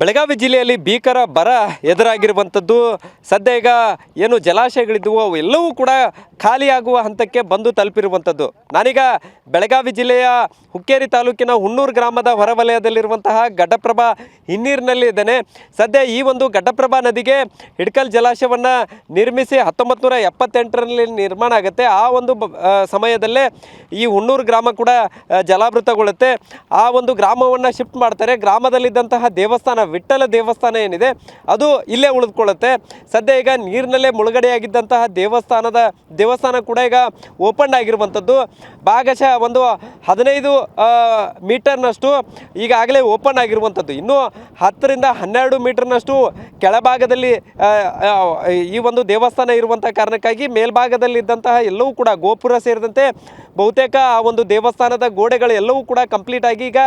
ಬೆಳಗಾವಿ ಜಿಲ್ಲೆಯಲ್ಲಿ ಭೀಕರ ಬರ ಎದುರಾಗಿರುವಂಥದ್ದು. ಸದ್ಯ ಈಗ ಏನು ಜಲಾಶಯಗಳಿದ್ದವು ಅವು ಎಲ್ಲವೂ ಕೂಡ ಖಾಲಿಯಾಗುವ ಹಂತಕ್ಕೆ ಬಂದು ತಲುಪಿರುವಂಥದ್ದು. ನಾನೀಗ ಬೆಳಗಾವಿ ಜಿಲ್ಲೆಯ ಹುಕ್ಕೇರಿ ತಾಲೂಕಿನ ಹುಣ್ಣೂರು ಗ್ರಾಮದ ಹೊರವಲಯದಲ್ಲಿರುವಂತಹ ಘಟಪ್ರಭಾ ಹಿನ್ನೀರಿನಲ್ಲಿ ಇದ್ದೇನೆ. ಸದ್ಯ ಈ ಒಂದು ಘಟಪ್ರಭಾ ನದಿಗೆ ಹಿಡ್ಕಲ್ ಜಲಾಶಯವನ್ನು ನಿರ್ಮಿಸಿ 1978ರಲ್ಲಿ ನಿರ್ಮಾಣ ಆಗುತ್ತೆ. ಆ ಒಂದು ಸಮಯದಲ್ಲೇ ಈ ಹುಣ್ಣೂರು ಗ್ರಾಮ ಕೂಡ ಜಲಾವೃತಗೊಳ್ಳುತ್ತೆ. ಆ ಒಂದು ಗ್ರಾಮವನ್ನು ಶಿಫ್ಟ್ ಮಾಡ್ತಾರೆ. ಗ್ರಾಮದಲ್ಲಿದ್ದಂತಹ ದೇವಸ್ಥಾನ ವಿಠ್ಠಲ ದೇವಸ್ಥಾನ ಏನಿದೆ ಅದು ಇಲ್ಲೇ ಉಳಿದುಕೊಳ್ಳುತ್ತೆ. ಸದ್ಯ ಈಗ ನೀರಿನಲ್ಲೇ ಮುಳುಗಡೆಯಾಗಿದ್ದಂತಹ ದೇವಸ್ಥಾನ ಕೂಡ ಈಗ ಓಪನ್ ಆಗಿರುವಂಥದ್ದು. ಭಾಗಶಃ ಒಂದು 15 ಮೀಟರ್ನಷ್ಟು ಈಗಾಗಲೇ ಓಪನ್ ಆಗಿರುವಂಥದ್ದು. ಇನ್ನೂ 10 ರಿಂದ 12 ಮೀಟರ್ನಷ್ಟು ಕೆಳಭಾಗದಲ್ಲಿ ಈ ಒಂದು ದೇವಸ್ಥಾನ ಇರುವಂಥ ಕಾರಣಕ್ಕಾಗಿ ಮೇಲ್ಭಾಗದಲ್ಲಿದ್ದಂತಹ ಎಲ್ಲವೂ ಕೂಡ ಗೋಪುರ ಸೇರಿದಂತೆ ಬಹುತೇಕ ಆ ಒಂದು ದೇವಸ್ಥಾನದ ಗೋಡೆಗಳು ಎಲ್ಲವೂ ಕೂಡ ಕಂಪ್ಲೀಟ್ ಆಗಿ ಈಗ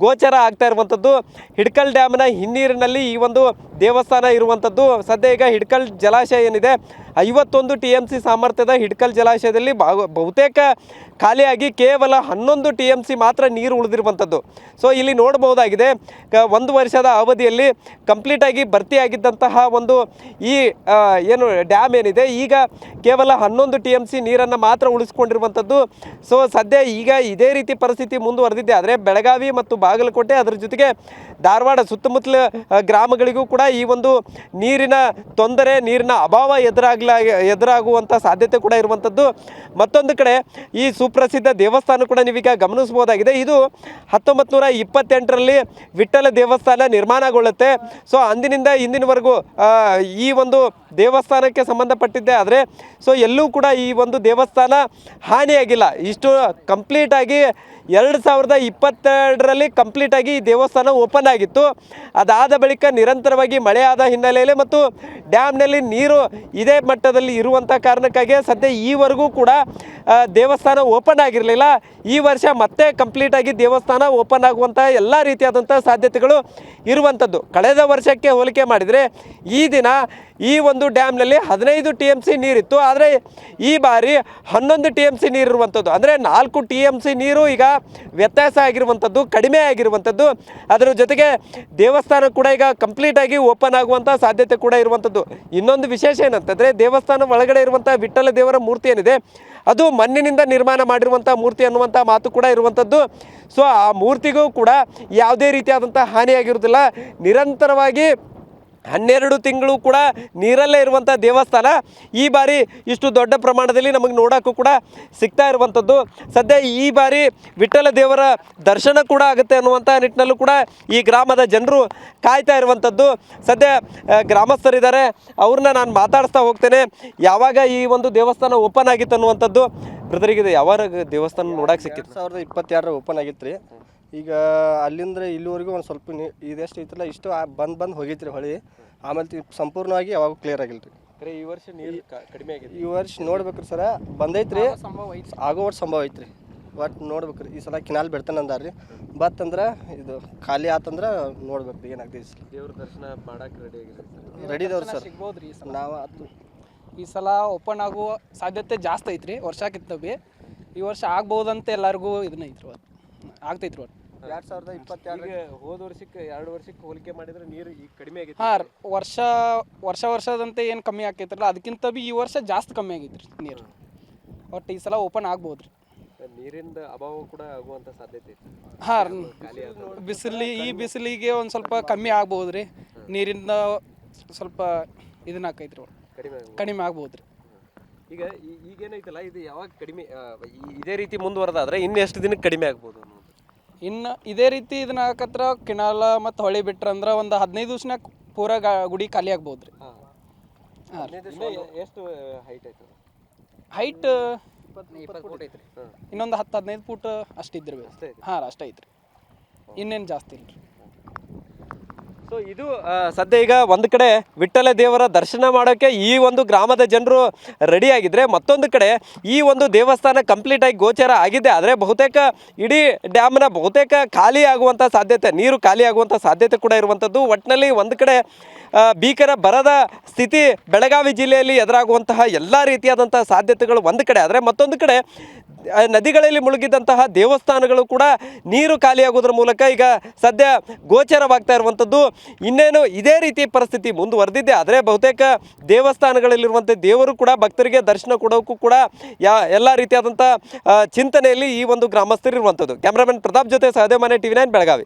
ಗೋಚರ ಆಗ್ತಾ ಇರುವಂಥದ್ದು. ಹಿಡ್ಕಲ್ ಡ್ಯಾಮ್ನ ಹಿನ್ನೀರಿನಲ್ಲಿ ಈ ಒಂದು ದೇವಸ್ಥಾನ ಇರುವಂಥದ್ದು. ಸದ್ಯ ಈಗ ಹಿಡ್ಕಲ್ ಜಲಾಶಯ ಏನಿದೆ 51 TMC ಸಾಮರ್ಥ್ಯದ ಹಿಡ್ಕಲ್ ಜಲಾಶಯದಲ್ಲಿ ಬಹುತೇಕ ಖಾಲಿಯಾಗಿ ಕೇವಲ 11 TMC ಮಾತ್ರ ನೀರು ಉಳಿದಿರುವಂಥದ್ದು. ಸೊ ಇಲ್ಲಿ ನೋಡಬಹುದಾಗಿದೆ, 1 ವರ್ಷದ ಅವಧಿಯಲ್ಲಿ ಕಂಪ್ಲೀಟಾಗಿ ಭರ್ತಿಯಾಗಿದ್ದಂತಹ ಒಂದು ಈ ಏನು ಡ್ಯಾಮ್ ಏನಿದೆ ಈಗ ಕೇವಲ 11 TMC ನೀರನ್ನು ಮಾತ್ರ ಉಳಿಸ್ಕೊಂಡಿರುವಂಥದ್ದು. ಸೊ ಸದ್ಯ ಈಗ ಇದೇ ರೀತಿ ಪರಿಸ್ಥಿತಿ ಮುಂದುವರೆದಿದೆ ಆದರೆ ಬೆಳಗಾವಿ ಮತ್ತು ಬಾಗಲಕೋಟೆ ಅದರ ಜೊತೆಗೆ ಧಾರವಾಡ ಸುತ್ತಮುತ್ತಲ ಗ್ರಾಮಗಳಿಗೂ ಕೂಡ ಈ ಒಂದು ನೀರಿನ ತೊಂದರೆ, ನೀರಿನ ಅಭಾವ ಎದುರಾಗುವಂಥ ಸಾಧ್ಯತೆ ಕೂಡ ಇರುವಂಥದ್ದು. ಮತ್ತೊಂದು ಕಡೆ ಈ ಸುಪ್ರಸಿದ್ಧ ದೇವಸ್ಥಾನ ಕೂಡ ನೀವೀಗ ಗಮನಿಸಬಹುದಾಗಿದೆ. ಇದು 1928ರಲ್ಲಿ ವಿಠ್ಠಲ ದೇವಸ್ಥಾನ ನಿರ್ಮಾಣಗೊಳ್ಳುತ್ತೆ. ಸೊ ಅಂದಿನಿಂದ ಇಂದಿನವರೆಗೂ ಈ ಒಂದು ದೇವಸ್ಥಾನಕ್ಕೆ ಸಂಬಂಧಪಟ್ಟಿದ್ದೆ ಆದರೆ ಸೊ ಎಲ್ಲೂ ಕೂಡ ಈ ಒಂದು ದೇವಸ್ಥಾನ ಹಾನಿಯಾಗಿಲ್ಲ. ಇಷ್ಟು ಕಂಪ್ಲೀಟಾಗಿ 2022ರಲ್ಲಿ ಕಂಪ್ಲೀಟಾಗಿ ಈ ದೇವಸ್ಥಾನ ಓಪನ್ ಆಗಿತ್ತು. ಅದಾದ ಬಳಿಕ ನಿರಂತರವಾಗಿ ಮಳೆಯಾದ ಹಿನ್ನೆಲೆಯಲ್ಲಿ ಮತ್ತು ಡ್ಯಾಮ್ನಲ್ಲಿ ನೀರು ಇದೇ ಮಟ್ಟದಲ್ಲಿ ಇರುವಂಥ ಕಾರಣಕ್ಕಾಗಿ ಸದ್ಯ ಈವರೆಗೂ ಕೂಡ ದೇವಸ್ಥಾನ ಓಪನ್ ಆಗಿರಲಿಲ್ಲ. ಈ ವರ್ಷ ಮತ್ತೆ ಕಂಪ್ಲೀಟಾಗಿ ದೇವಸ್ಥಾನ ಓಪನ್ ಆಗುವಂಥ ಎಲ್ಲ ರೀತಿಯಾದಂಥ ಸಾಧ್ಯತೆಗಳು ಇರುವಂಥದ್ದು. ಕಳೆದ ವರ್ಷಕ್ಕೆ ಹೋಲಿಕೆ ಮಾಡಿದರೆ ಈ ದಿನ ಈ ಒಂದು ಡ್ಯಾಮ್ನಲ್ಲಿ 15 TMC ನೀರಿತ್ತು, ಆದರೆ ಈ ಬಾರಿ 11 TMC ನೀರಿರುವಂಥದ್ದು. ಅಂದರೆ 4 TMC ನೀರು ಈಗ ವ್ಯತ್ಯಾಸ ಆಗಿರುವಂಥದ್ದು, ಕಡಿಮೆ ಆಗಿರುವಂಥದ್ದು. ಅದರ ಜೊತೆಗೆ ದೇವಸ್ಥಾನ ಕೂಡ ಈಗ ಕಂಪ್ಲೀಟಾಗಿ ಓಪನ್ ಆಗುವಂಥ ಸಾಧ್ಯತೆ ಕೂಡ ಇರುವಂಥದ್ದು. ಇನ್ನೊಂದು ವಿಶೇಷ ಏನಂತಂದರೆ ದೇವಸ್ಥಾನ ಒಳಗಡೆ ಇರುವಂಥ ವಿಠ್ಠಲ ದೇವರ ಮೂರ್ತಿ ಏನಿದೆ ಅದು ಮಣ್ಣಿನಿಂದ ನಿರ್ಮಾಣ ಮಾಡಿರುವಂಥ ಮೂರ್ತಿ ಅನ್ನುವಂಥ ಮಾತು ಕೂಡ ಇರುವಂಥದ್ದು. ಸೊ ಆ ಮೂರ್ತಿಗೂ ಕೂಡ ಯಾವುದೇ ರೀತಿಯಾದಂಥ ಹಾನಿಯಾಗಿರುವುದಿಲ್ಲ. ನಿರಂತರವಾಗಿ 12 ತಿಂಗಳು ಕೂಡ ನೀರಲ್ಲೇ ಇರುವಂಥ ದೇವಸ್ಥಾನ ಈ ಬಾರಿ ಇಷ್ಟು ದೊಡ್ಡ ಪ್ರಮಾಣದಲ್ಲಿ ನಮಗೆ ನೋಡೋಕ್ಕೂ ಕೂಡ ಸಿಗ್ತಾ ಇರುವಂಥದ್ದು. ಸದ್ಯ ಈ ಬಾರಿ ವಿಠ್ಠಲ ದೇವರ ದರ್ಶನ ಕೂಡ ಆಗುತ್ತೆ ಅನ್ನುವಂಥ ನಿಟ್ಟಿನಲ್ಲೂ ಕೂಡ ಈ ಗ್ರಾಮದ ಜನರು ಕಾಯ್ತಾ ಇರುವಂಥದ್ದು. ಸದ್ಯ ಗ್ರಾಮಸ್ಥರಿದ್ದಾರೆ, ಅವ್ರನ್ನ ನಾನು ಮಾತಾಡಿಸ್ತಾ ಹೋಗ್ತೇನೆ. ಯಾವಾಗ ಈ ಒಂದು ದೇವಸ್ಥಾನ ಓಪನ್ ಆಗಿತ್ತು ಅನ್ನುವಂಥದ್ದು ಬ್ರದರಿಗೆ ಯಾವಾಗ ದೇವಸ್ಥಾನ ನೋಡೋಕೆ ಸಿಕ್ಕಿತ್ತು? 2022 ಓಪನ್ ಆಗಿತ್ತು ರೀ. ಈಗ ಅಲ್ಲಿಂದ ಇಲ್ಲಿವರೆಗೂ ಒಂದು ಸ್ವಲ್ಪ ಇದೆಷ್ಟು ಐತಲ್ಲ ಇಷ್ಟು ಬಂದು ಹೋಗೈತ್ರಿ ಹೊಳಿ. ಆಮೇಲೆ ಸಂಪೂರ್ಣವಾಗಿ ಯಾವಾಗ ಕ್ಲಿಯರ್ ಆಗಿಲ್ಲ ರೀ. ಈ ವರ್ಷ ನೀರು ಕಡಿಮೆ ಆಗಿದೆ. ಈ ವರ್ಷ ನೋಡ್ಬೇಕ್ರಿ ಸರ ಬಂದೈತ್ರಿ, ಆಗೋ ಸಂಭವ ಐತ್ರಿ. ಬಟ್ ನೋಡ್ಬೇಕ್ರಿ ಈ ಸಲ ಕಿನಾಲ್ ಬಿಡ್ತಾನೆ ಅಂದಾರ್ರಿ. ಬತ್ತಂದ್ರೆ ಇದು ಖಾಲಿ ಆತಂದ್ರೆ ನೋಡ್ಬೇಕ್ರಿ ಏನಾಗ್ತೈತಿ. ದೇವ್ರ ದರ್ಶನ ಮಾಡಕ್ಕೆ ರೆಡಿ ಇದಾವ್ರಿ ಸರ್. ಸಿಗ್ಬೋದ್ರಿ ನಾವು ಈ ಸಲ ಓಪನ್ ಆಗುವ ಸಾಧ್ಯತೆ ಜಾಸ್ತಿ ಐತ್ರಿ. ವರ್ಷಕ್ಕಿಂತ ಬಿ ಈ ವರ್ಷ ಆಗ್ಬೋದಂತ ಎಲ್ಲರಿಗೂ ಇದನ್ನ ಐತ್ರಿ, ಆಗ್ತೈತ್ರಿ. 2022 ಹೋದ ವರ್ಷಕ್ಕೆ 2 ವರ್ಷಕ್ಕೆ ಹೋಲಿಕೆ ಮಾಡಿದ್ರೆ ನೀರು ಈಗ ಕಡಿಮೆ ಆಗೈತೆ. ಹಾಂ, ವರ್ಷದಂತೆ ಏನು ಕಮ್ಮಿ ಆಕೈತ್ರಲ್ಲ ಅದಕ್ಕಿಂತ ಬಿ ಈ ವರ್ಷ ಜಾಸ್ತಿ ಕಮ್ಮಿ ಆಗೈತ್ರಿ ನೀರು. ಒಟ್ಟು ಈ ಸಲ ಓಪನ್ ಆಗ್ಬೋದ್ರಿ. ನೀರಿಂದ ಅಭಾವ ಕೂಡ ಆಗುವಂಥ ಸಾಧ್ಯತೆ ಐತಿ. ಹಾಂ, ಬಿಸಿಲಿಗೆ ಒಂದು ಸ್ವಲ್ಪ ಕಮ್ಮಿ ಆಗ್ಬೋದ್ರಿ. ನೀರಿಂದ ಸ್ವಲ್ಪ ಇದನ್ನ ಆಕೈತ್ರಿ, ಕಡಿಮೆ ಆಗ್ಬೋದ್ರಿ. ಈಗೇನೈತಲ್ಲ ಇದು ಯಾವಾಗ ಕಡಿಮೆ ಇದೇ ರೀತಿ ಮುಂದುವರೆದಾದ್ರೆ ಇನ್ನು ಎಷ್ಟು ದಿನಕ್ಕೆ ಕಡಿಮೆ ಆಗ್ಬೋದು? ಇನ್ನು ಇದೇ ರೀತಿ ಇದನ್ನ ಹಾಕತ್ರ ಕಿನಾಲ ಮತ್ತು ಹೊಳೆ ಬಿಟ್ರಂದ್ರೆ ಒಂದು 15 ದಿವ್ಸನಾಗ ಪೂರ ಗುಡಿ ಖಾಲಿ ಆಗ್ಬೋದ್ರಿ. ಎಷ್ಟು ಹೈಟ್ ಐತೆ? ಹೈಟ್ 20 ಫೂಟ್ ಐತ್ರಿ. ಇನ್ನೊಂದು 10-15 ಫೂಟ್ ಅಷ್ಟಿದ್ರಿ. ಹಾಂ, ಅಷ್ಟೇ ಐತ್ರಿ, ಇನ್ನೇನು ಜಾಸ್ತಿ ಇಲ್ರಿ. ಸೊ ಇದು ಸದ್ಯ ಈಗ ಒಂದು ಕಡೆ ವಿಠ್ಠಲ ದೇವರ ದರ್ಶನ ಮಾಡೋಕ್ಕೆ ಈ ಒಂದು ಗ್ರಾಮದ ಜನರು ರೆಡಿಯಾಗಿದ್ದರೆ, ಮತ್ತೊಂದು ಕಡೆ ಈ ಒಂದು ದೇವಸ್ಥಾನ ಕಂಪ್ಲೀಟಾಗಿ ಗೋಚರ ಆಗಿದೆ. ಆದರೆ ಬಹುತೇಕ ಇಡೀ ಡ್ಯಾಮ್ನ ಬಹುತೇಕ ಖಾಲಿ ಆಗುವಂಥ ಸಾಧ್ಯತೆ, ನೀರು ಖಾಲಿ ಆಗುವಂಥ ಸಾಧ್ಯತೆ ಕೂಡ ಇರುವಂಥದ್ದು. ಒಟ್ಟಿನಲ್ಲಿ ಒಂದು ಕಡೆ ಭೀಕರ ಬರದ ಸ್ಥಿತಿ ಬೆಳಗಾವಿ ಜಿಲ್ಲೆಯಲ್ಲಿ ಎದುರಾಗುವಂತಹ ಎಲ್ಲ ರೀತಿಯಾದಂತಹ ಸಾಧ್ಯತೆಗಳು ಒಂದು ಕಡೆ ಆದರೆ, ಮತ್ತೊಂದು ಕಡೆ ನದಿಗಳಲ್ಲಿ ಮುಳುಗಿದಂತಹ ದೇವಸ್ಥಾನಗಳು ಕೂಡ ನೀರು ಖಾಲಿಯಾಗೋದ್ರ ಮೂಲಕ ಈಗ ಸದ್ಯ ಗೋಚರವಾಗ್ತಾ ಇರುವಂಥದ್ದು. ಇನ್ನೇನು ಇದೇ ರೀತಿ ಪರಿಸ್ಥಿತಿ ಮುಂದುವರೆದಿದ್ದೆ ಆದರೆ ಬಹುತೇಕ ದೇವಸ್ಥಾನಗಳಲ್ಲಿರುವಂಥ ದೇವರು ಕೂಡ ಭಕ್ತರಿಗೆ ದರ್ಶನ ಕೊಡೋಕ್ಕೂ ಕೂಡ ಎಲ್ಲ ರೀತಿಯಾದಂಥ ಚಿಂತನೆಯಲ್ಲಿ ಈ ಒಂದು ಗ್ರಾಮಸ್ಥರು ಇರುವಂಥದ್ದು. ಕ್ಯಾಮ್ರಾಮನ್ ಪ್ರತಾಪ್ ಜೊತೆ ಸಹದೇವ್ ಮನೆ TV9 ಬೆಳಗಾವಿ.